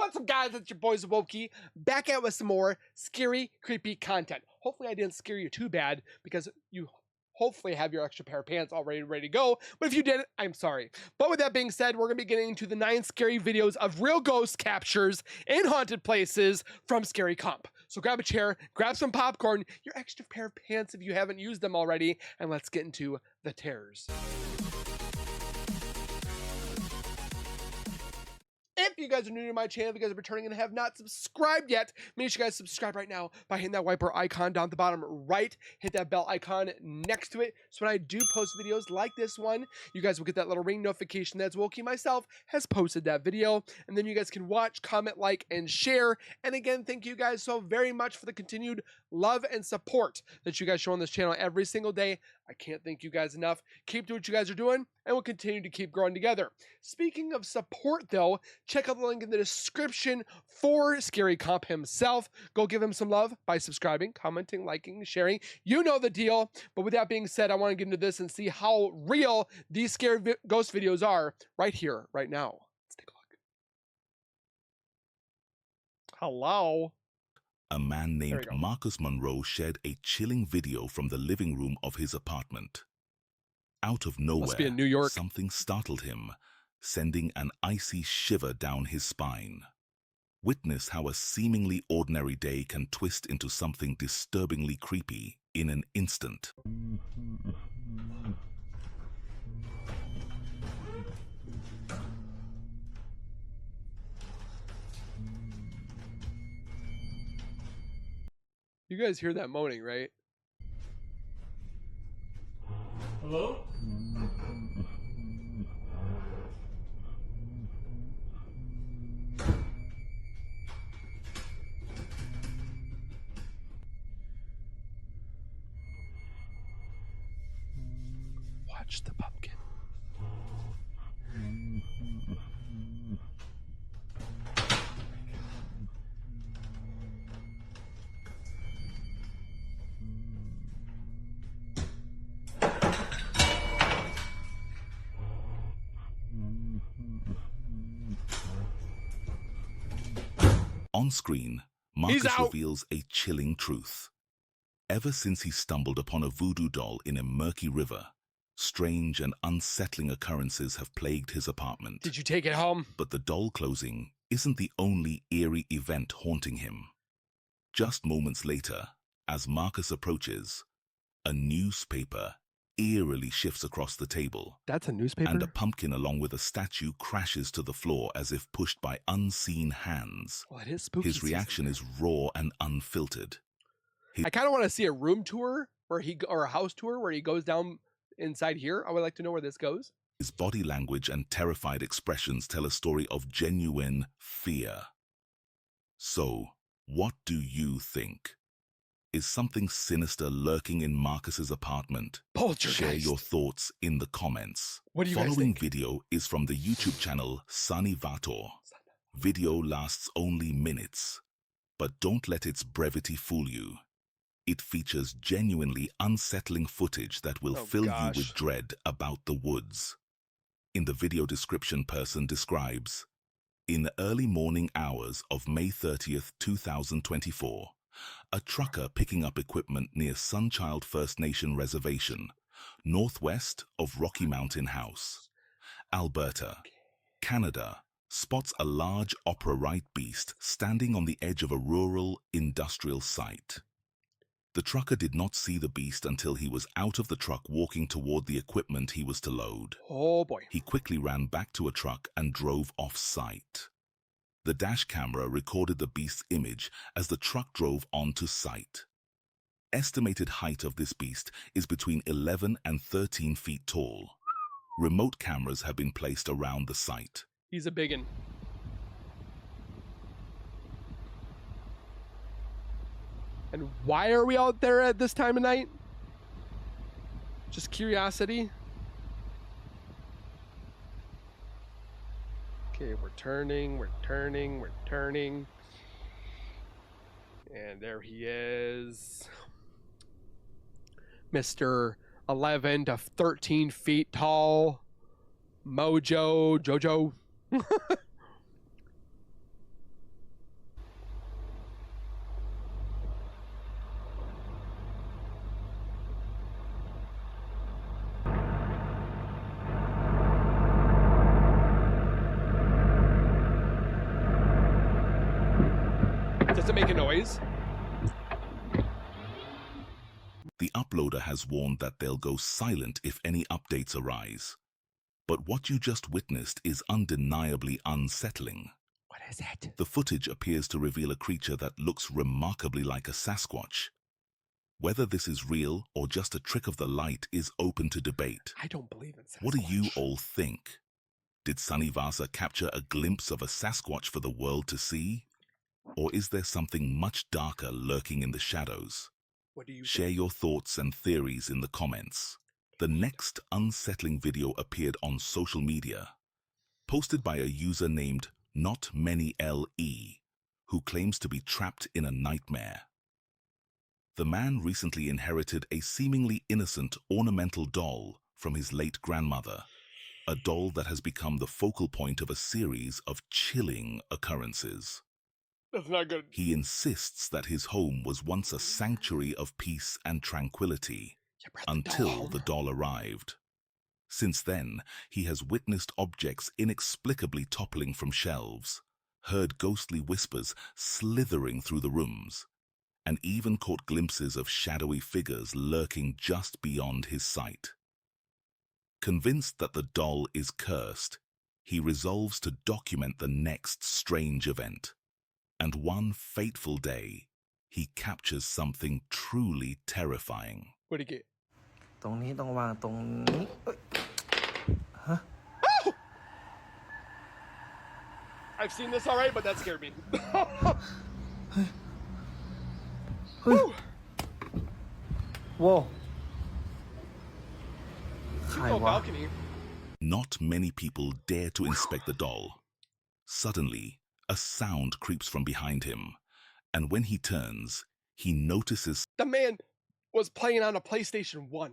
What's up, guys? It's your boy Zowoki, back at with some more scary, creepy content. Hopefully I didn't scare you too bad, because you hopefully have your extra pair of pants already ready to go. But if you didn't, I'm sorry. But with that being said, we're going to be getting into the 9 scary videos of real ghost captures in haunted places from Scary Comp. So grab a chair, grab some popcorn, your extra pair of pants if you haven't used them already, and let's get into the terrors. If you guys are new to my channel, if you guys are returning and have not subscribed yet, make sure you guys subscribe right now by hitting that wiper icon down at the bottom right. Hit that bell icon next to it, so when I do post videos like this one, you guys will get that little ring notification that Zowoki myself has posted that video. And then you guys can watch, comment, like, and share. And again, thank you guys so very much for the continued love and support that you guys show on this channel every single day. I can't thank you guys enough. Keep doing what you guys are doing, and we'll continue to keep growing together. Speaking of support, though, check out the link in the description for Scary Comp himself. Go give him some love by subscribing, commenting, liking, sharing. You know the deal. But with that being said, I want to get into this and see how real these scary ghost videos are right here, right now. Let's take a look. Hello? A man named Marcus Monroe shared a chilling video from the living room of his apartment. Out of nowhere, Must be in New York. Something startled him, sending an icy shiver down his spine. Witness how a seemingly ordinary day can twist into something disturbingly creepy in an instant. You guys hear that moaning, right? Hello? Watch the pumpkin. On screen, Marcus reveals a chilling truth. Ever since he stumbled upon a voodoo doll in a murky river, strange and unsettling occurrences have plagued his apartment. Did you take it home? But the doll closing isn't the only eerie event haunting him. Just moments later, as Marcus approaches, a newspaper eerily shifts across the table. That's a newspaper? And a pumpkin along with a statue crashes to the floor as if pushed by unseen hands. Well, it is spooky. His reaction is raw and unfiltered. I kind of want to see a room tour or a house tour where he goes down inside here. I would like to know where this goes. His body language and terrified expressions tell a story of genuine fear. So, what do you think? Is something sinister lurking in Marcus's apartment? Poltergeist. Share your thoughts in the comments. What do you guys think? Following video is from the YouTube channel Sunny Vator. Video lasts only minutes, but don't let its brevity fool you. It features genuinely unsettling footage that will fill you with dread about the woods. In the video description, person describes, in the early morning hours of May 30th, 2024, a trucker picking up equipment near Sunchild First Nation Reservation, northwest of Rocky Mountain House, Alberta, Canada, spots a large opera-right beast standing on the edge of a rural industrial site. The trucker did not see the beast until he was out of the truck walking toward the equipment he was to load. Oh boy. He quickly ran back to a truck and drove off-site. The dash camera recorded the beast's image as the truck drove onto site. Estimated height of this beast is between 11 and 13 feet tall. Remote cameras have been placed around the site. He's a biggin. And why are we out there at this time of night? Just curiosity. Okay, we're turning. And there he is. Mr. 11 to 13 feet tall. Jojo. Does it make a noise? The uploader has warned that they'll go silent if any updates arise. But what you just witnessed is undeniably unsettling. What is it? The footage appears to reveal a creature that looks remarkably like a Sasquatch. Whether this is real or just a trick of the light is open to debate. I don't believe in Sasquatch. What do you all think? Did Sunny Vasa capture a glimpse of a Sasquatch for the world to see? Or is there something much darker lurking in the shadows? What do you Share think? your thoughts and theories in the comments. The next unsettling video appeared on social media, posted by a user named NotManyLE, who claims to be trapped in a nightmare. The man recently inherited a seemingly innocent ornamental doll from his late grandmother, a doll that has become the focal point of a series of chilling occurrences. That's not good. He insists that his home was once a sanctuary of peace and tranquility until the doll arrived. Since then, he has witnessed objects inexplicably toppling from shelves, heard ghostly whispers slithering through the rooms, and even caught glimpses of shadowy figures lurking just beyond his sight. Convinced that the doll is cursed, he resolves to document the next strange event. And one fateful day, he captures something truly terrifying. What'd he get? ตรงนี้ต้องวางตรงนี้เอ้ย I've seen this alright, but that scared me. Whoa. Oh, balcony. Not many people dare to inspect the doll. Suddenly, a sound creeps from behind him, and when he turns, he notices The man was playing on a PlayStation 1.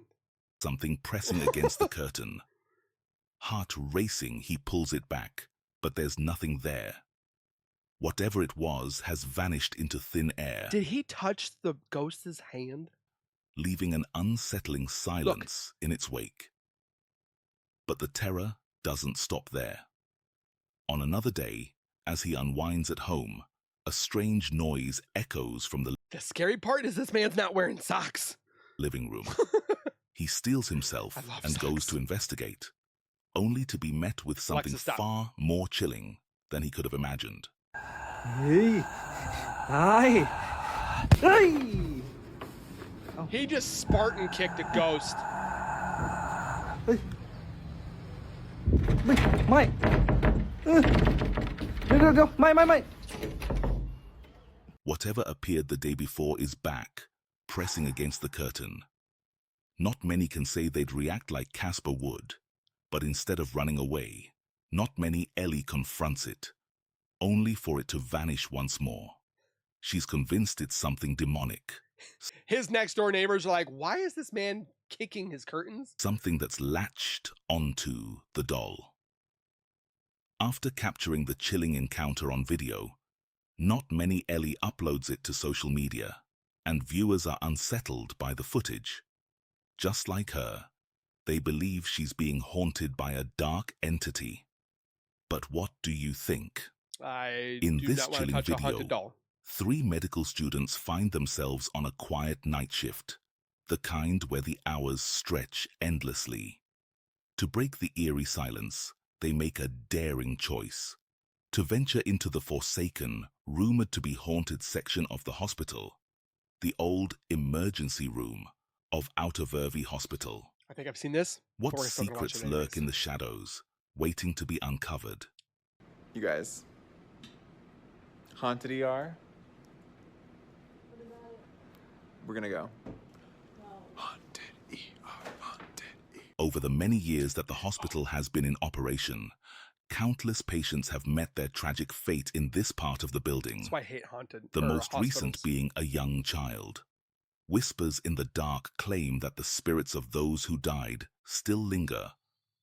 something pressing against the curtain. Heart racing, he pulls it back, but there's nothing there. Whatever it was has vanished into thin air, Did he touch the ghost's hand? leaving an unsettling silence in its wake. But the terror doesn't stop there. On another day, as he unwinds at home, a strange noise echoes from the The scary part is this man's not wearing socks. living room. He steels himself I love and goes socks. to investigate, only to be met with something Alexa, stop. far more chilling than he could have imagined. เฮ้ยตายเฮ้ย He just Spartan kicked a ghost. เฮ้ยไม่เดี๋ยวไม่ Whatever appeared the day before is back, pressing against the curtain. Not many can say they'd react like Casper would, but instead of running away, Not Many Ellie confronts it, only for it to vanish once more. She's convinced it's something demonic, His next door neighbors are like, why is this man kicking his curtains? something that's latched onto the doll. After capturing the chilling encounter on video, Not Many Ellie uploads it to social media, and viewers are unsettled by the footage. Just like her, they believe she's being haunted by a dark entity. But what do you think? I In do this not want to chilling touch a video, haunted doll. 3 medical students find themselves on a quiet night shift, the kind where the hours stretch endlessly. To break the eerie silence, they make a daring choice: to venture into the forsaken, rumored to be haunted section of the hospital, the old emergency room of Outervervi Hospital. I think I've seen this. What But we're still gonna watch secrets it lurk anyways. in the shadows, waiting to be uncovered? You guys. Haunted ER? We're gonna go. Haunted ER, haunted ER. Over the many years that the hospital has been in operation, countless patients have met their tragic fate in this part of the building, That's why I hate haunted. the or most recent hospitals. being a young child. Whispers in the dark claim that the spirits of those who died still linger,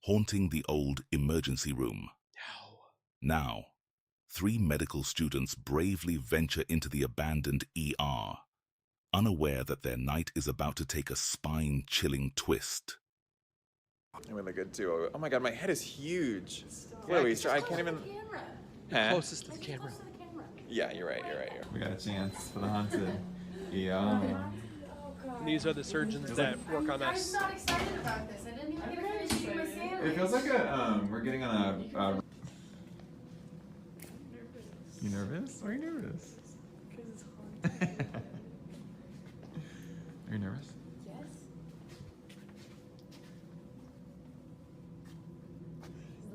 haunting the old emergency room. Now, 3 medical students bravely venture into the abandoned ER, unaware that their night is about to take a spine-chilling twist. I'm gonna look good too. Oh my god, my head is huge. Yeah, Chloe, sir, I can't even. Huh? Closest to the camera. Yeah, you're right. We got a chance for the haunted. Yeah. And these are the surgeons that work on us. I'm not excited about this. I didn't even get to finish eating my sandwich. It feels like we're getting on a. You nervous? Are you nervous? Because it's haunted. Are you nervous? Yes.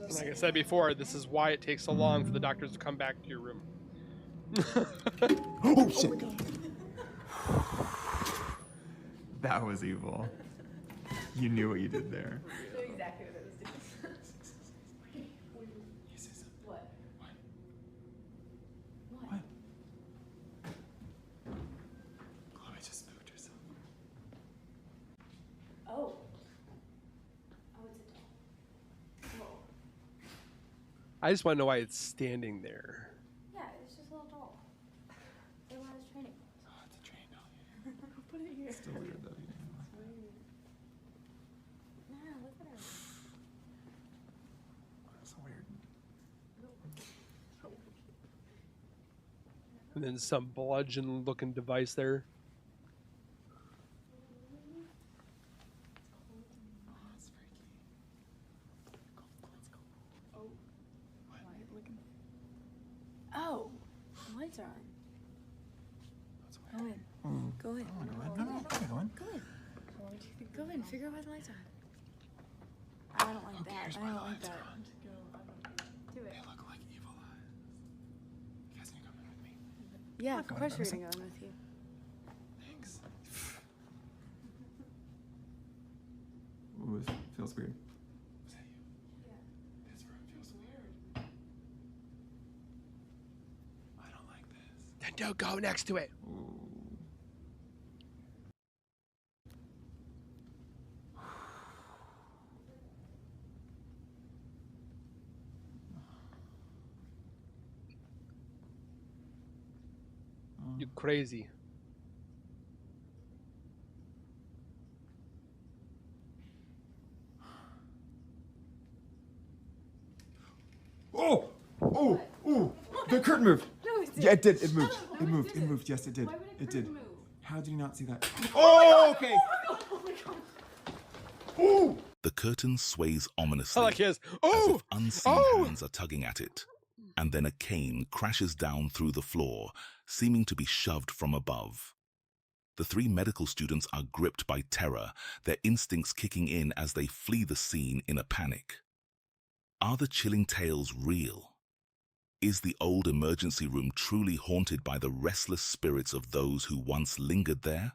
And like I said before, this is why it takes so long for the doctors to come back to your room. Oh shit! That was evil. You knew what you did there. I knew exactly what I was doing. What? What? Chloe just spooked herself. Oh. Oh, it's a doll. Oh. I just want to know why it's standing there. Yeah, it's just a little doll. It has training. Oh, it's a train doll. Put it here. Still weird though. Yeah, look at her. That's weird. And then some bludgeon-looking device there. Oh, the lights are on. Go in. Go in. No, go in. Go in. Go in. Figure out why the lights are on. I don't like that. I don't like that. Do it. They look like evil eyes. You guys need to come in with me. Yeah, of course we're gonna go in with you. Thanks. Ooh, this feels weird. Was that you? Yeah. This room feels weird. I don't like this. Then don't go next to it. Ooh. You crazy. Oh! Oh! Oh! The curtain moved. No, it did. Yeah, it did. It moved. No, It moved. it It didn't. moved. Yes, it did. Why would a It did. curtain move? How did you not see that? Oh, okay. Oh my god. Ooh! The curtain sways ominously, I like his. as Oh! if unseen Oh! hands are tugging at it. And then a cane crashes down through the floor, seeming to be shoved from above. The three medical students are gripped by terror, their instincts kicking in as they flee the scene in a panic. Are the chilling tales real? Is the old emergency room truly haunted by the restless spirits of those who once lingered there?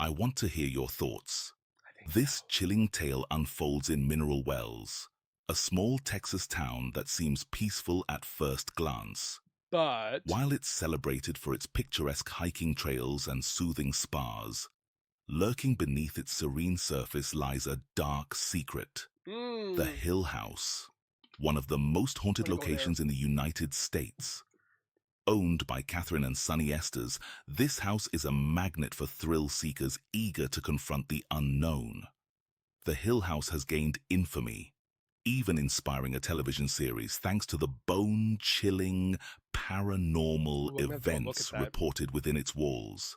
I want to hear your thoughts. This chilling tale unfolds in Mineral Wells, a small Texas town that seems peaceful at first glance. But While it's celebrated for its picturesque hiking trails and soothing spas, lurking beneath its serene surface lies a dark secret. The Hill House, one of the most haunted Wanna go there? locations in the United States. Owned by Catherine and Sonny Esters, this house is a magnet for thrill seekers eager to confront the unknown. The Hill House has gained infamy, even inspiring a television series thanks to the bone-chilling, paranormal Ooh, I'm gonna have to go look events at that. reported within its walls.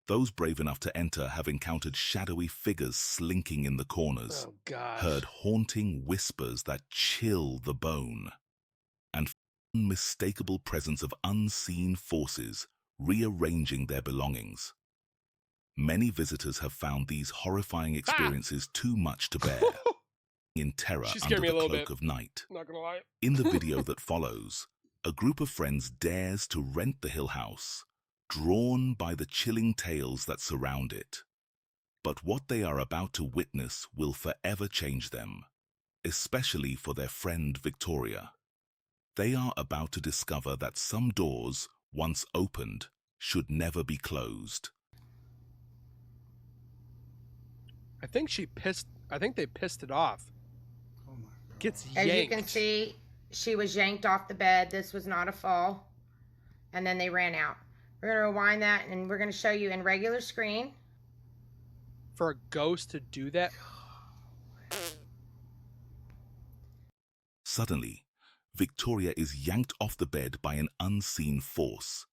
Those brave enough to enter have encountered shadowy figures slinking in the corners, oh gosh. heard haunting whispers that chill the bone, and unmistakable presence of unseen forces rearranging their belongings. Many visitors have found these horrifying experiences too much to bear, in terror She under scared me a the little cloak bit. of night. Not gonna lie. In the video that follows, a group of friends dares to rent the Hill House, drawn by the chilling tales that surround it. But what they are about to witness will forever change them, especially for their friend Victoria. They are about to discover that some doors, once opened, should never be closed. I think they pissed it off. Oh my god. Gets As yanked. you can see, she was yanked off the bed. This was not a fall. And then they ran out. We're going to rewind that and we're going to show you in regular screen. For a ghost to do that. Suddenly, Victoria is yanked off the bed by an unseen force.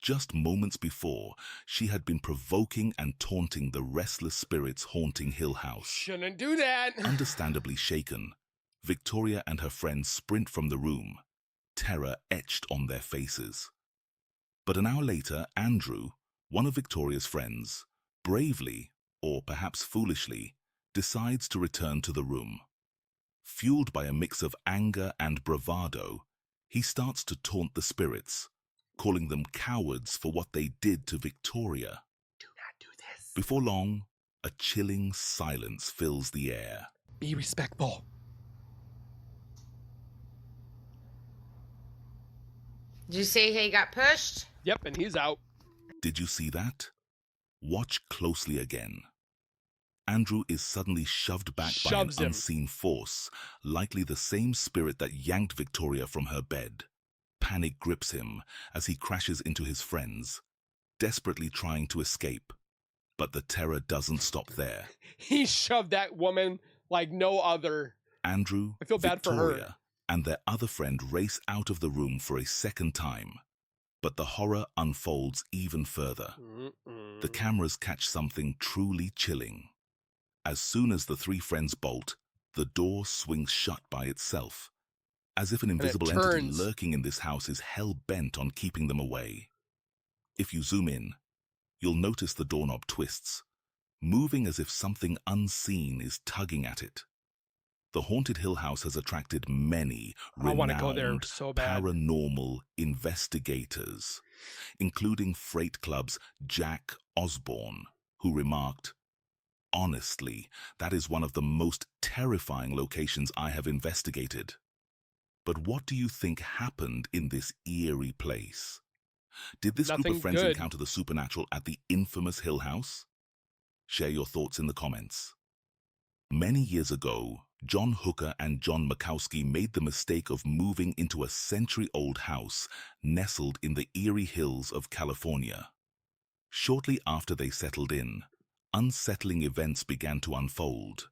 Just moments before, she had been provoking and taunting the restless spirits haunting Hill House. Shouldn't do that. Understandably shaken, Victoria and her friends sprint from the room, terror etched on their faces. But an hour later, Andrew, one of Victoria's friends, bravely, or perhaps foolishly, decides to return to the room. Fueled by a mix of anger and bravado, he starts to taunt the spirits, calling them cowards for what they did to Victoria. Do not do this. Before long, a chilling silence fills the air. Be respectful. Did you see he got pushed? Yep, and he's out. Did you see that? Watch closely again. Andrew is suddenly shoved back by an Shoves him. unseen force, likely the same spirit that yanked Victoria from her bed. Panic grips him as he crashes into his friends, desperately trying to escape. But the terror doesn't stop there. He shoved that woman like no other. Andrew, I feel bad for her. Victoria, and their other friend race out of the room for a second time. But the horror unfolds even further. The cameras catch something truly chilling. As soon as the three friends bolt, the door swings shut by itself, as if an invisible entity turns. lurking in this house is hell-bent on keeping them away. If you zoom in, you'll notice the doorknob twists, moving as if something unseen is tugging at it. The haunted Hill House has attracted many I want to go there renowned so bad. paranormal investigators, including Freight Club's Jack Osborne, who remarked, "Honestly, that is one of the most terrifying locations I have investigated." But what do you think happened in this eerie place? Did this group Nothing of friends good. encounter the supernatural at the infamous Hill House? Share your thoughts in the comments. Many years ago, John Hooker and John Makowski made the mistake of moving into a century-old house nestled in the eerie hills of California. Shortly after they settled in, unsettling events began to unfold,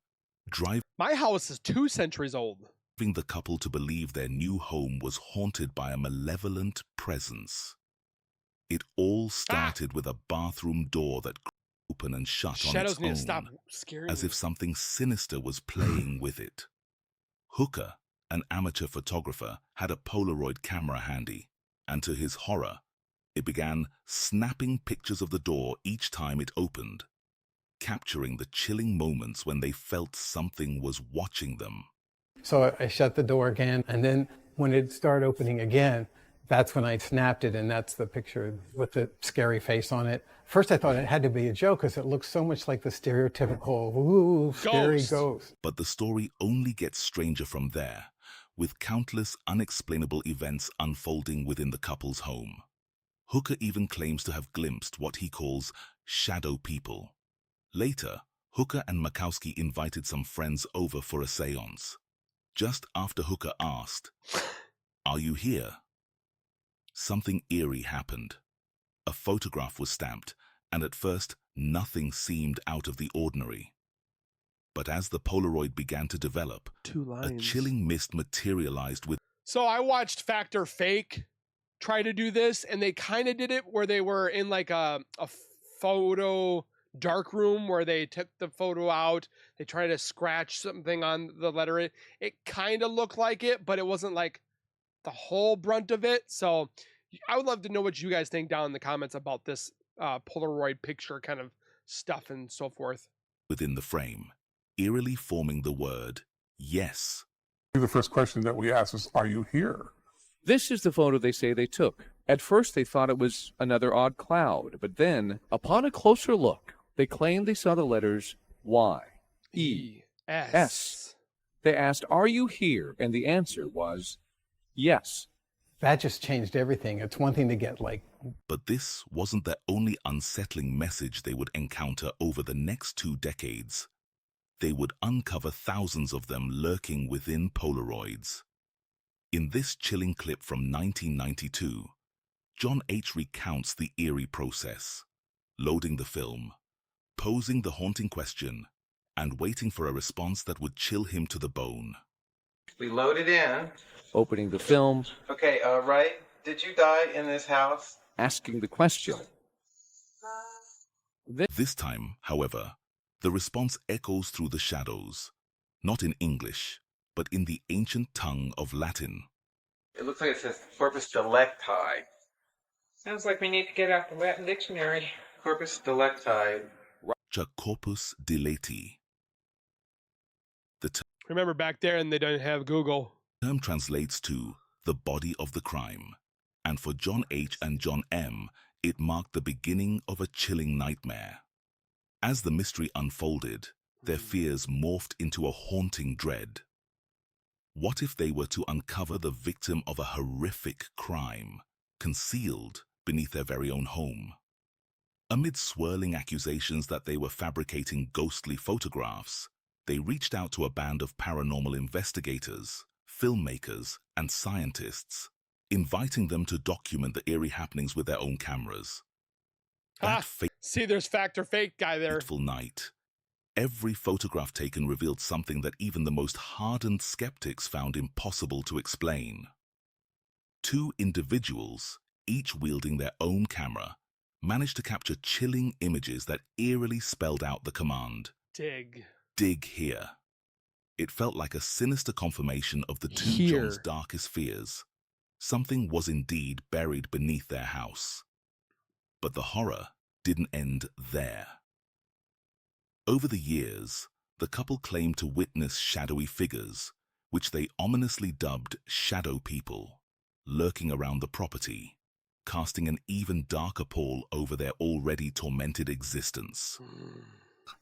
driving My house is 2 centuries old. the couple to believe their new home was haunted by a malevolent presence. It all started with a bathroom door that opened and shut on Shadows its need own, to stop scaring as me. if something sinister was playing with it. Hooker, an amateur photographer, had a Polaroid camera handy, and to his horror, it began snapping pictures of the door each time it opened, capturing the chilling moments when they felt something was watching them. So I shut the door again, and then when it started opening again, that's when I snapped it, and that's the picture with the scary face on it. First I thought it had to be a joke because it looks so much like the stereotypical, ooh, scary Ghost. ghost. But the story only gets stranger from there, with countless unexplainable events unfolding within the couple's home. Hooker even claims to have glimpsed what he calls shadow people. Later, Hooker and Makowski invited some friends over for a seance. Just after Hooker asked, "Are you here?" something eerie happened. A photograph was stamped, and at first, nothing seemed out of the ordinary. But as the Polaroid began to develop, 2 a lines. chilling mist materialized with So I watched Factor Fake try to do this, and they kind of did it where they were in like a photo dark room where they took the photo out. They tried to scratch something on the letter. It kind of looked like it, but it wasn't like the whole brunt of it. So I would love to know what you guys think down in the comments about this Polaroid picture kind of stuff and so forth. within the frame, eerily forming the word yes. The first question that we asked was, "Are you here?" This is the photo they say they took. At first, they thought it was another odd cloud, but then, upon a closer look, they claimed they saw the letters Y, E, S. They asked, "Are you here?" And the answer was, yes. That just changed everything. It's one thing to get like, But this wasn't the only unsettling message they would encounter over the next 2 decades. They would uncover thousands of them lurking within Polaroids. In this chilling clip from 1992, John H. recounts the eerie process, loading the film, posing the haunting question, and waiting for a response that would chill him to the bone. We load it in. opening the film, Okay, right? Did you die in this house? asking the question. This time, however, the response echoes through the shadows, not in English, but in the ancient tongue of Latin. It looks like it says corpus delicti. Sounds like we need to get out the Latin dictionary. Corpus delicti. Corpus deleti. The Remember back there, and they don't have Google. term translates to the body of the crime, and for John H. and John M., it marked the beginning of a chilling nightmare. As the mystery unfolded, their fears morphed into a haunting dread. What if they were to uncover the victim of a horrific crime, concealed beneath their very own home? Amid swirling accusations that they were fabricating ghostly photographs, they reached out to a band of paranormal investigators, filmmakers, and scientists, inviting them to document the eerie happenings with their own cameras. That See, there's fact or fake guy there. fateful night, every photograph taken revealed something that even the most hardened skeptics found impossible to explain. Two individuals, each wielding their own camera, managed to capture chilling images that eerily spelled out the command, Dig. dig here. It felt like a sinister confirmation of the two Here. John's darkest fears. Something was indeed buried beneath their house. But the horror didn't end there. Over the years, the couple claimed to witness shadowy figures, which they ominously dubbed shadow people, lurking around the property, casting an even darker pall over their already tormented existence.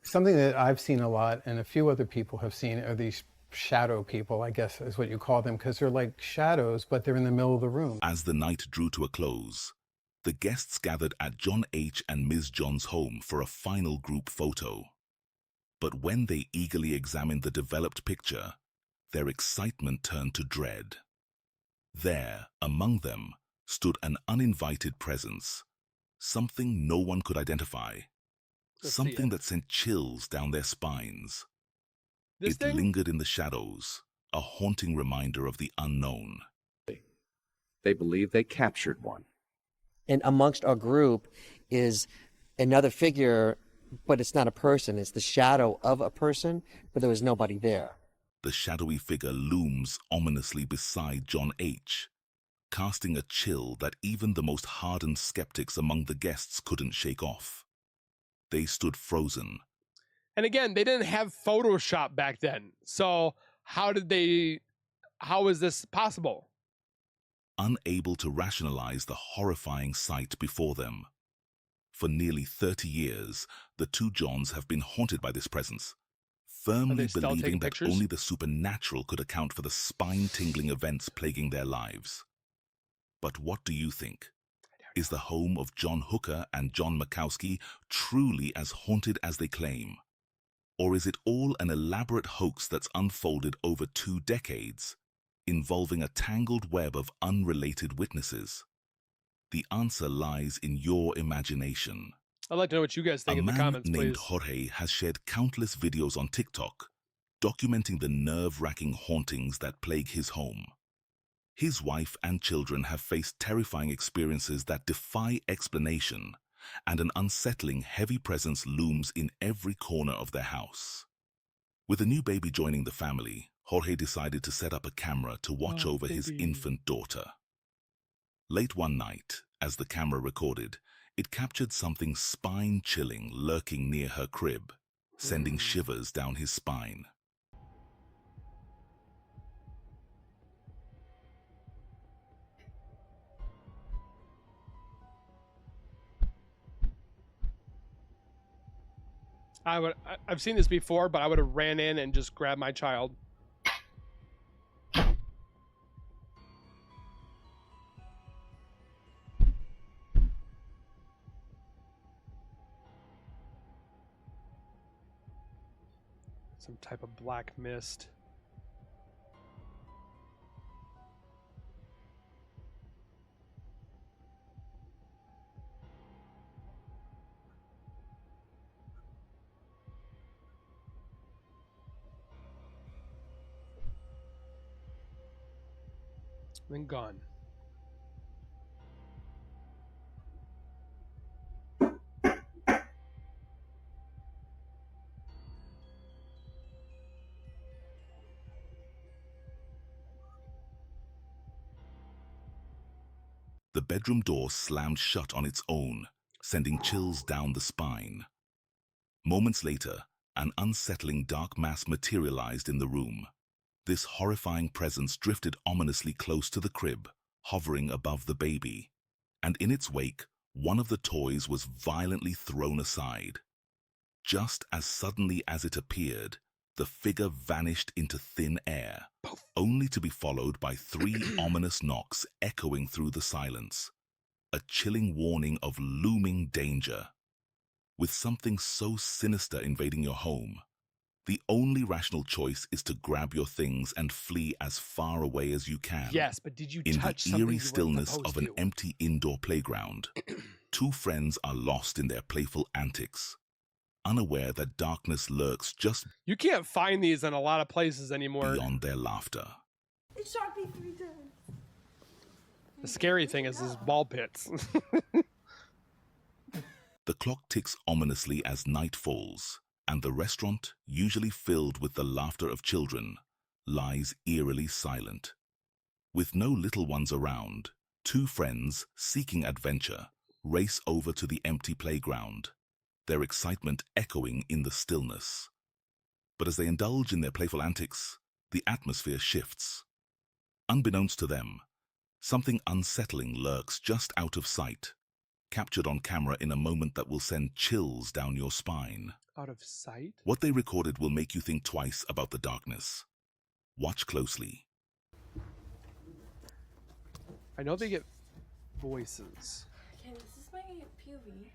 Something that I've seen a lot and a few other people have seen are these shadow people, I guess is what you call them, because they're like shadows, but they're in the middle of the room. As the night drew to a close, the guests gathered at John H. and Ms. John's home for a final group photo. But when they eagerly examined the developed picture, their excitement turned to dread. There, among them, stood an uninvited presence, something no one could identify, something that sent chills down their spines. This It thing? lingered in the shadows, a haunting reminder of the unknown. They believe they captured one. And amongst our group is another figure, but it's not a person. It's the shadow of a person, but there was nobody there. The shadowy figure looms ominously beside John H., casting a chill that even the most hardened skeptics among the guests couldn't shake off. They stood frozen. And again, they didn't have Photoshop back then. So how is this possible? Unable to rationalize the horrifying sight before them. For nearly 30 years, the two Johns have been haunted by this presence, firmly still believing taking that pictures? only the supernatural could account for the spine-tingling events plaguing their lives. But what do you think? Is the home of John Hooker and John Makowski truly as haunted as they claim? Or is it all an elaborate hoax that's unfolded over 2 decades, involving a tangled web of unrelated witnesses? The answer lies in your imagination. I'd like to know what you guys think A in the man comments, named please. Jorge has shared countless videos on TikTok, documenting the nerve-wracking hauntings that plague his home. His wife and children have faced terrifying experiences that defy explanation, and an unsettling, heavy presence looms in every corner of their house. With a new baby joining the family, Jorge decided to set up a camera to watch over his infant daughter. Late one night, as the camera recorded, it captured something spine-chilling lurking near her crib, sending shivers down his spine. I've seen this before, but I would have ran in and just grabbed my child. Some type of black mist. then gone. The bedroom door slammed shut on its own, sending chills down the spine. Moments later, an unsettling dark mass materialized in the room. This horrifying presence drifted ominously close to the crib, hovering above the baby, and in its wake, one of the toys was violently thrown aside. Just as suddenly as it appeared, the figure vanished into thin air, only to be followed by 3 ominous knocks echoing through the silence, a chilling warning of looming danger. With something so sinister invading your home, the only rational choice is to grab your things and flee as far away as you can. Yes, but did you In touch the something eerie you weren't stillness supposed of an to? empty indoor playground, 2 friends are lost in their playful antics, unaware that darkness lurks just You can't find these in a lot of places anymore. beyond their laughter. It shot me 3 times. The scary thing is these ball pits. The clock ticks ominously as night falls, and the restaurant, usually filled with the laughter of children, lies eerily silent. With no little ones around, 2 friends, seeking adventure, race over to the empty playground, their excitement echoing in the stillness. But as they indulge in their playful antics, the atmosphere shifts. Unbeknownst to them, something unsettling lurks just out of sight, captured on camera in a moment that will send chills down your spine. Out of sight? What they recorded will make you think twice about the darkness. Watch closely. I know they get voices. Okay, this is my POV.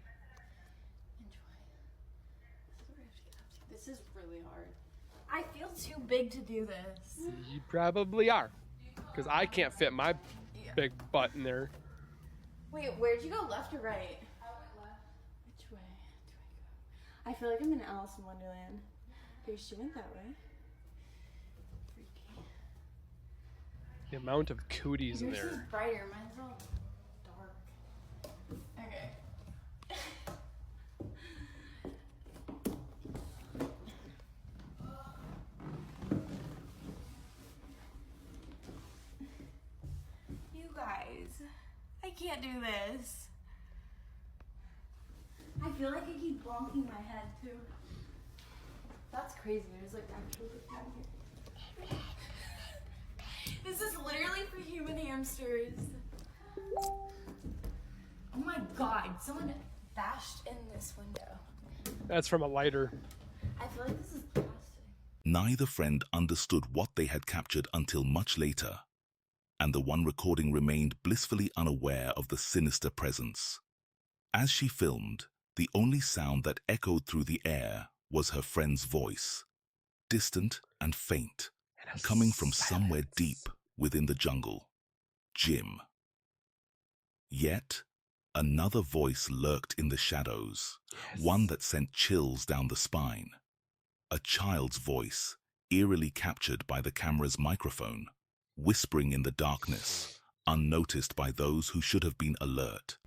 Enjoy. This is really hard. I feel too big to do this. You probably are. Because I can't fit my big butt in there. Wait, where'd you go, left or right? I went left. Which way do I go? I feel like I'm in Alice in Wonderland. Okay, she went that way. Freaky. The amount of cooties in Yours is there. brighter, mine's all dark. Okay. You guys, I can't do this. I feel like I keep bonking my head too. That's crazy. There's like actually down here. This is literally for human hamsters. Oh my god, someone bashed in this window. That's from a lighter. I feel like this is plastic. Neither friend understood what they had captured until much later, and the one recording remained blissfully unaware of the sinister presence. As she filmed, the only sound that echoed through the air was her friend's voice, distant and faint, coming from somewhere deep within the jungle. Jim. Yet, another voice lurked in the shadows, one that sent chills down the spine. A child's voice, eerily captured by the camera's microphone, whispering in the darkness, unnoticed by those who should have been alert.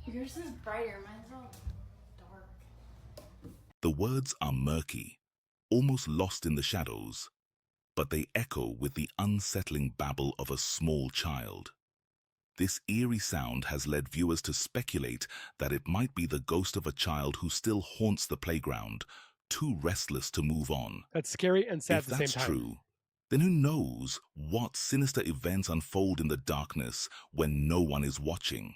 Yours is brighter, mine's all dark. The words are murky, almost lost in the shadows, but they echo with the unsettling babble of a small child. This eerie sound has led viewers to speculate that it might be the ghost of a child who still haunts the playground, too restless to move on. That's scary and sad If at the that's same time. true, then who knows what sinister events unfold in the darkness when no one is watching?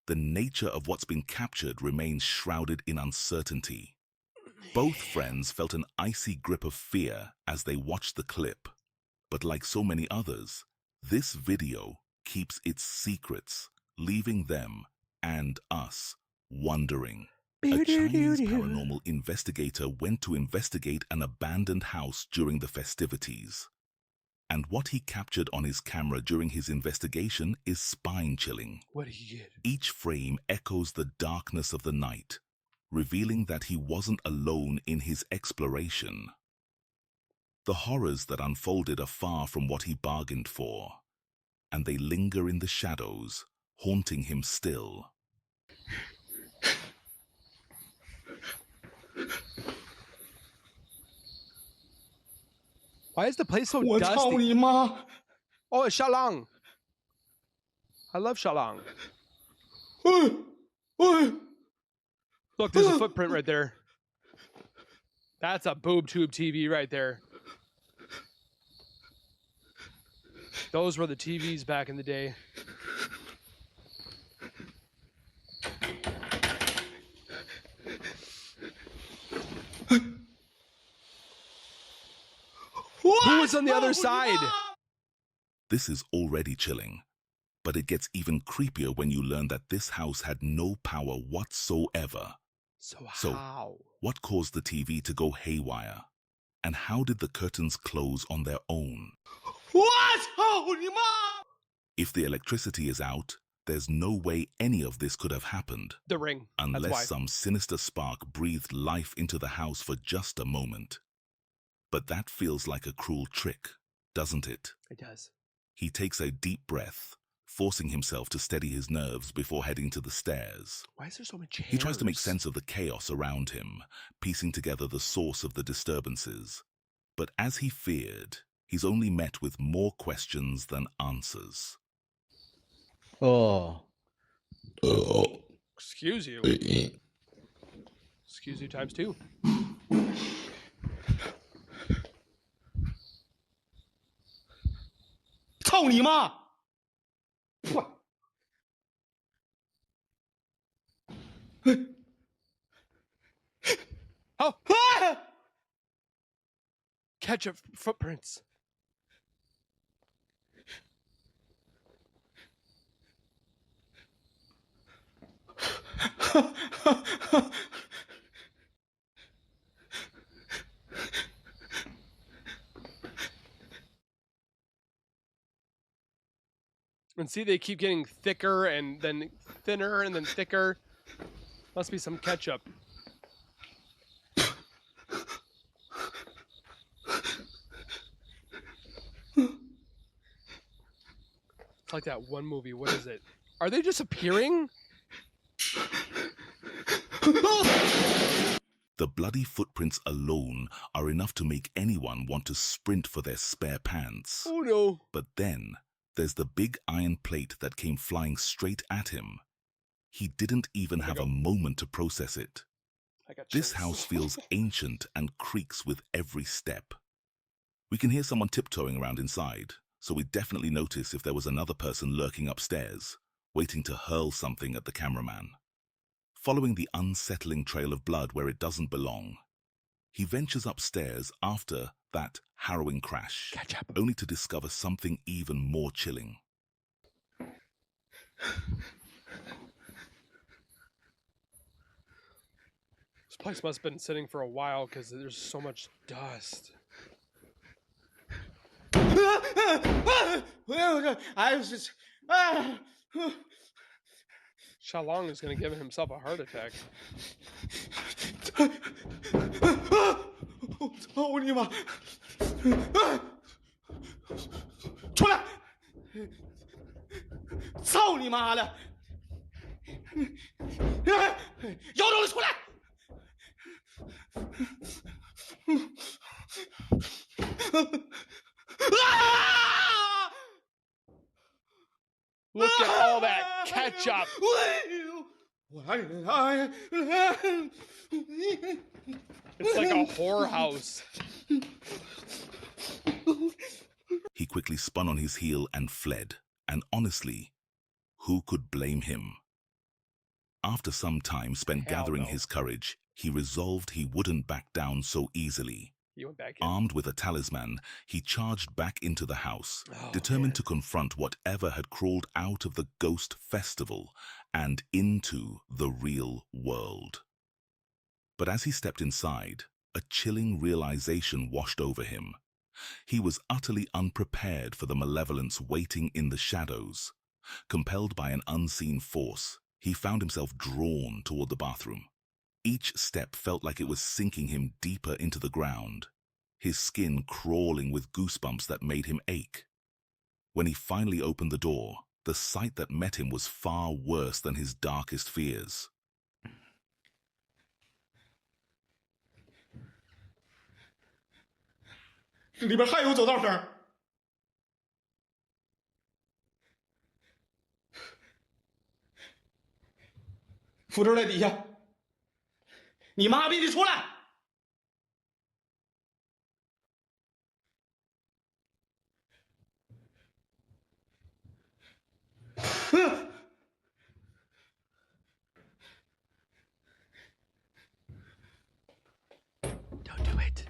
The nature of what's been captured remains shrouded in uncertainty. Both friends felt an icy grip of fear as they watched the clip. But like so many others, this video keeps its secrets, leaving them and us wondering. A Chinese paranormal investigator went to investigate an abandoned house during the festivities. And what he captured on his camera during his investigation is spine-chilling. What did he get? Each frame echoes the darkness of the night, revealing that he wasn't alone in his exploration. The horrors that unfolded are far from what he bargained for, and they linger in the shadows, haunting him still. Why is the place so dusty? Oh, it's Shalong. I love Shalong. Look, there's a footprint right there. That's a boob tube TV right there. Those were the TVs back in the day. Who was on the other side? This is already chilling, but it gets even creepier when you learn that this house had no power whatsoever. So how? What caused the TV to go haywire? And how did the curtains close on their own? What? If the electricity is out, there's no way any of this could have happened. The ring. Unless some sinister spark breathed life into the house for just a moment. But that feels like a cruel trick, doesn't it? It does. He takes a deep breath, forcing himself to steady his nerves before heading to the stairs. Why is there so much chairs? He tries to make sense of the chaos around him, piecing together the source of the disturbances. But as he feared, he's only met with more questions than answers. Oh. Excuse you. Excuse you times two. Oh! Ketchup footprints. And see, they keep getting thicker and then thinner and then thicker. Must be some ketchup. It's like that one movie. What is it? Are they just appearing? The bloody footprints alone are enough to make anyone want to sprint for their spare pants. Oh no. But then there's the big iron plate that came flying straight at him. He didn't even have a moment to process it. This house feels ancient and creaks with every step. We can hear someone tiptoeing around inside, so we definitely notice if there was another person lurking upstairs, waiting to hurl something at the cameraman. Following the unsettling trail of blood where it doesn't belong, he ventures upstairs after that harrowing crash, only to discover something even more chilling. This place must have been sitting for a while because there's so much dust. I was just... Shalong is going to give himself a heart attack. Oh, 你妈！出来！操你妈的！有种你出来！ Look at all that ketchup! It's like a whorehouse. He quickly spun on his heel and fled, and honestly, who could blame him? After some time spent gathering his courage, he resolved he wouldn't back down so easily. He went back in. Armed with a talisman, he charged back into the house, determined to confront whatever had crawled out of the ghost festival and into the real world. But as he stepped inside, a chilling realization washed over him. He was utterly unprepared for the malevolence waiting in the shadows. Compelled by an unseen force, he found himself drawn toward the bathroom. Each step felt like it was sinking him deeper into the ground. his skin crawling with goosebumps that made him ache. When he finally opened the door, the sight that met him was far worse than his darkest fears. 里边还有走道声。符咒在底下，你妈逼的出来！Don't do it.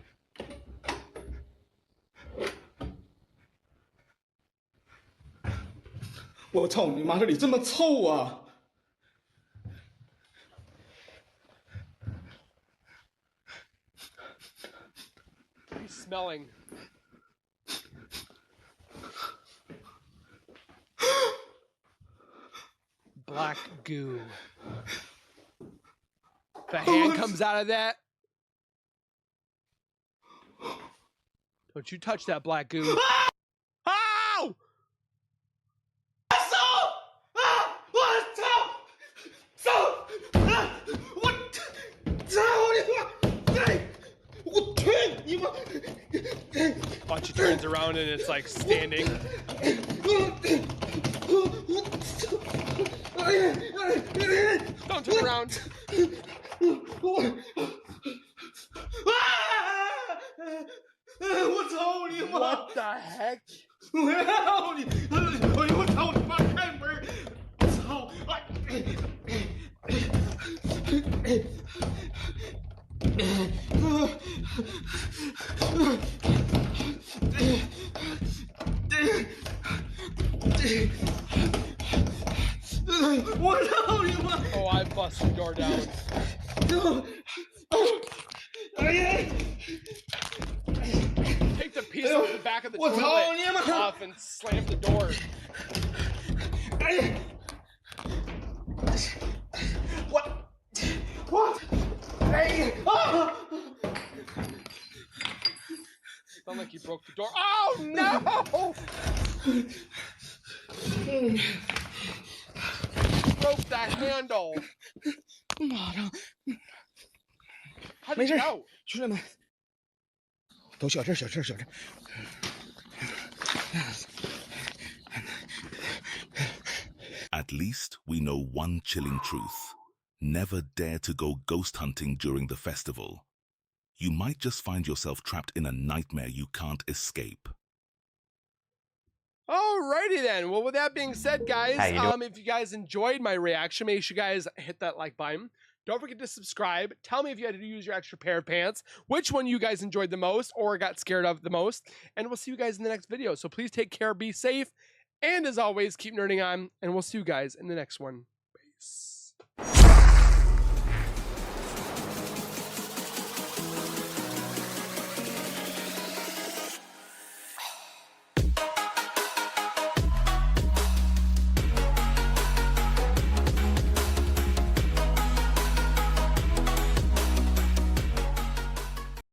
"我操你妈！这里这么臭啊！ He's smelling. Black goo. The hand comes out of that. Don't you touch that black goo. Ow! 我去你妈！ Watch, he turns around and it's like standing. Don't turn around. What the heck? 我操你！哎呦我操你妈！开门！操！我操你妈！ Oh, I busted the door down. Take the piece off the back of the toilet off and slam the door. What? What? Hey! Ah! Sound like you broke the door. Oh no! Broke the handle. How did you know? 兄弟们，都小声，小声，小声。 At least we know one chilling truth. Never dare to go ghost hunting during the festival. You might just find yourself trapped in a nightmare you can't escape. Alrighty then. Well, with that being said, guys, How you doing? if you guys enjoyed my reaction, make sure you guys hit that like button. Don't forget to subscribe. Tell me if you had to use your extra pair of pants, which one you guys enjoyed the most or got scared of the most. And we'll see you guys in the next video. So please take care, be safe, and as always, keep nerding on, and we'll see you guys in the next one. Peace.